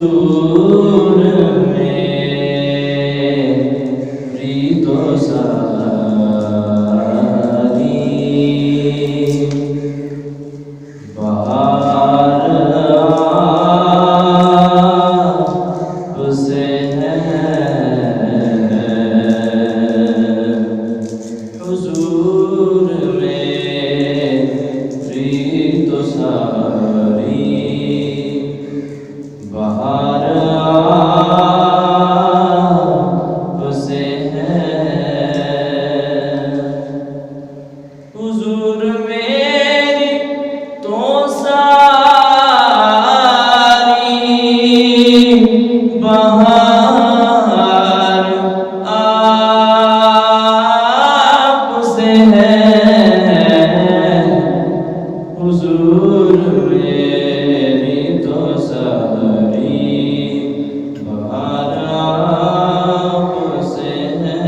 حضور میری تو ساری بہار آپ سے ہے، حضور میری تو ساری بہار آپ سے ہے، حضور میری تو ساری بہار آپ سے ہے، حضور میری تو ساری بہار آپ سے ہے،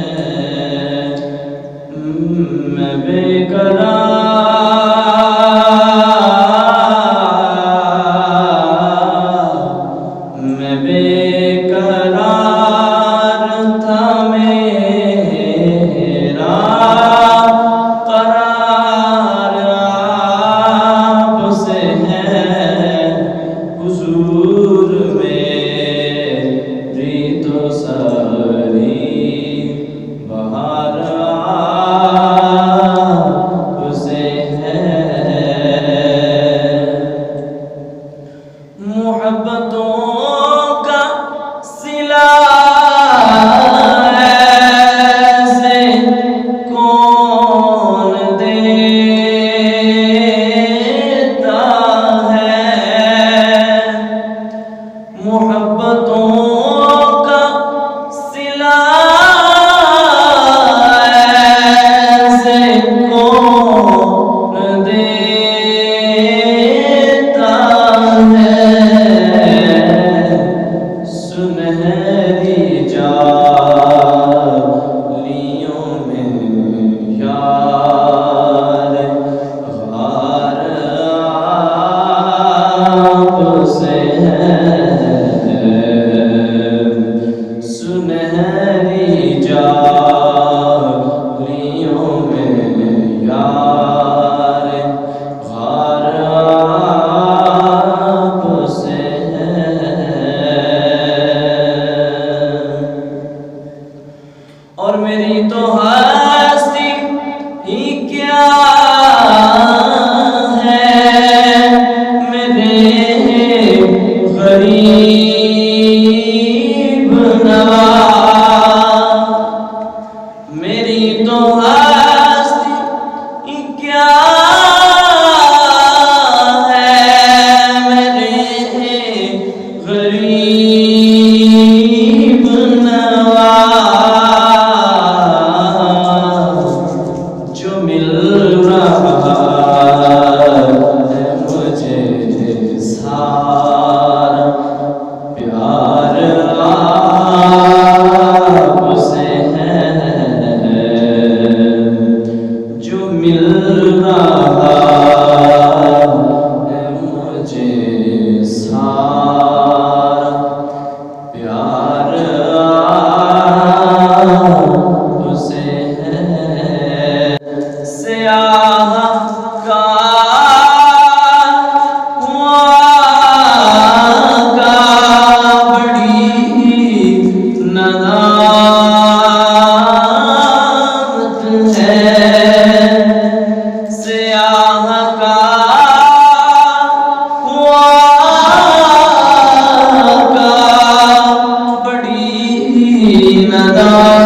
میں بے قرار تھا، میرا قرار آپ سے ہے، حضور میری تو ساری بہار آپ سے ہے، محبتوں کا صلہ ایسے کون دیتا ہے، محبتوں کا صلہ ایسے کون دیتا ہے، سنہری جالیوں میں یار غار آپ سے ہے، سنہری جالیوں میں یار غار آپ سے ہے، اور میری تو ہستی ہی کیا ہے، میرے غریب نواز، میری تو ہستی ہی کیا ہے، میرے غریب نواز، جو مل رہا ہے مجھے سارا پیار آپ سے ہے، جو مل رہا ہے مجھے سارا پیار آپ سے ہے، سیاہ ندامت ہے، سیاہ کا بڑی ندامت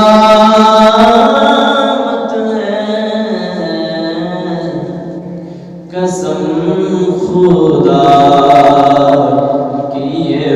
ہے، قسم خدا کی یہ